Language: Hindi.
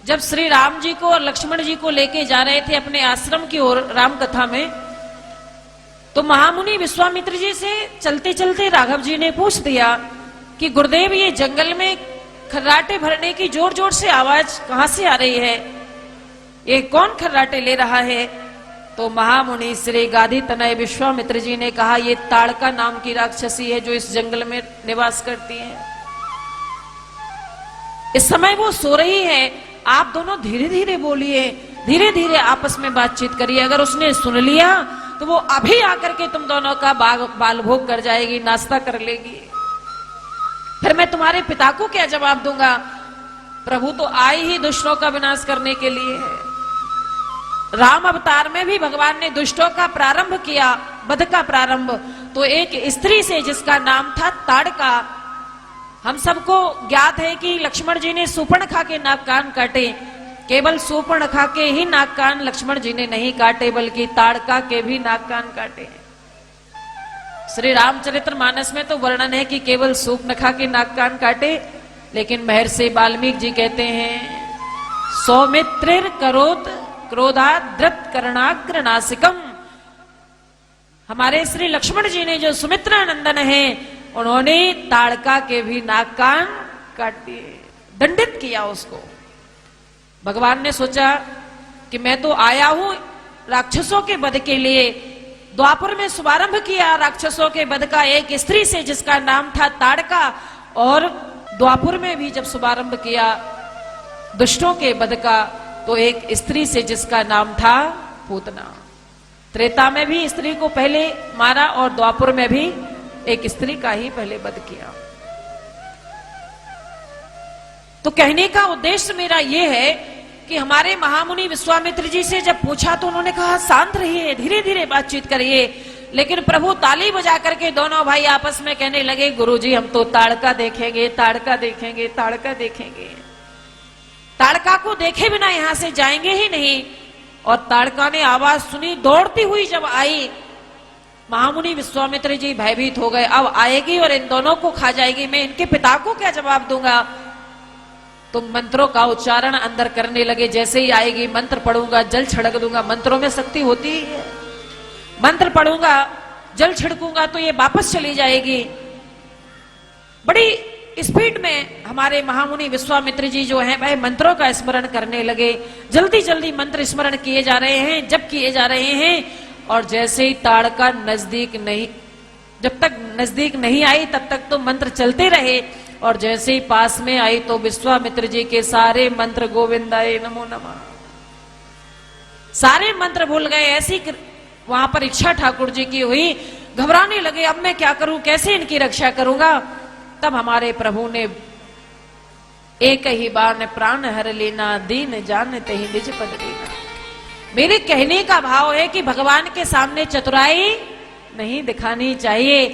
जब श्री राम जी को और लक्ष्मण जी को लेके जा रहे थे अपने आश्रम की ओर राम कथा में, तो महामुनि विश्वामित्र जी से चलते चलते राघव जी ने पूछ दिया कि गुरुदेव, ये जंगल में खर्राटे भरने की जोर जोर से आवाज कहां से आ रही है? ये कौन खर्राटे ले रहा है? तो महामुनि श्री गादी तनय विश्वामित्र जी ने कहा, ये ताड़का नाम की राक्षसी है जो इस जंगल में निवास करती है। इस समय वो सो रही है, आप दोनों धीरे धीरे बोलिए, धीरे धीरे आपस में बातचीत करिए। अगर उसने सुन लिया तो वो अभी आकर के तुम दोनों का बाल भोग कर जाएगी, नाश्ता कर लेगी। फिर मैं तुम्हारे पिता को क्या जवाब दूंगा? प्रभु तो आए ही दुष्टों का विनाश करने के लिए है। राम अवतार में भी भगवान ने दुष्टों का प्रारंभ किया, वध का प्रारंभ तो एक स्त्री से जिसका नाम था ताड़का। हम सबको ज्ञात है कि लक्ष्मण जी ने सूर्पणखा के नाक कान काटे। केवल सूर्पणखा के ही नाक कान लक्ष्मण जी ने नहीं काटे, बल्कि ताड़का के भी नाक कान काटे। श्री रामचरितमानस में तो वर्णन है कि केवल सूर्पणखा के नाक कान काटे, लेकिन महर्षि वाल्मीकि जी कहते हैं, सौमित्रिर करोत क्रोधात द्रत करणाग्र नासिकम। हमारे श्री लक्ष्मण जी ने जो सुमित्रा नंदन है, उन्होंने ताड़का के भी नाक कान काट दिए, दंडित किया उसको। भगवान ने सोचा कि मैं तो आया हूं राक्षसों के वध के लिए। द्वापर में शुभारंभ किया राक्षसों के वध का एक स्त्री से जिसका नाम था ताड़का, और द्वापर में भी जब शुभारंभ किया दुष्टों के वध का तो एक स्त्री से जिसका नाम था पूतना। त्रेता में भी स्त्री को पहले मारा और द्वापर में भी एक स्त्री का ही पहले वध किया। तो कहने का उद्देश्य मेरा यह है कि हमारे महामुनि विश्वामित्र जी से जब पूछा तो उन्होंने कहा, शांत रहिए, धीरे धीरे बातचीत करिए। लेकिन प्रभु ताली बजा करके दोनों भाई आपस में कहने लगे, गुरुजी हम तो ताड़का देखेंगे, ताड़का देखेंगे, ताड़का देखेंगे। ताड़का को देखे बिना यहां से जाएंगे ही नहीं। और ताड़का ने आवाज सुनी, दौड़ती हुई जब आई, महामुनि विश्वामित्र जी भयभीत हो गए। अब आएगी और इन दोनों को खा जाएगी, मैं इनके पिता को क्या जवाब दूंगा? तो मंत्रों का उच्चारण अंदर करने लगे। जैसे ही आएगी मंत्र पढ़ूंगा, जल छिड़क दूंगा। मंत्रों में शक्ति होती है। मंत्र पढ़ूंगा, जल छिड़कूंगा तो ये वापस चली जाएगी। बड़ी स्पीड में हमारे महामुनि विश्वामित्र जी जो हैं वह मंत्रों का स्मरण करने लगे। जल्दी जल्दी मंत्र स्मरण किए जा रहे हैं, जप किए जा रहे हैं। और जैसे ही ताड़का नजदीक नहीं, जब तक नजदीक नहीं आई तब तक तो मंत्र चलते रहे। और जैसे ही पास में आई तो विश्वामित्र जी के सारे मंत्र गोविंदाय नमो नमः, सारे मंत्र भूल गए। ऐसी वहां पर इच्छा ठाकुर जी की हुई, घबराने लगे, अब मैं क्या करूं, कैसे इनकी रक्षा करूंगा? तब हमारे प्रभु ने एक ही बार ने प्राण हर लेना, दीन जानते ही निज पद लेना। मेरे कहने का भाव है कि भगवान के सामने चतुराई नहीं दिखानी चाहिए।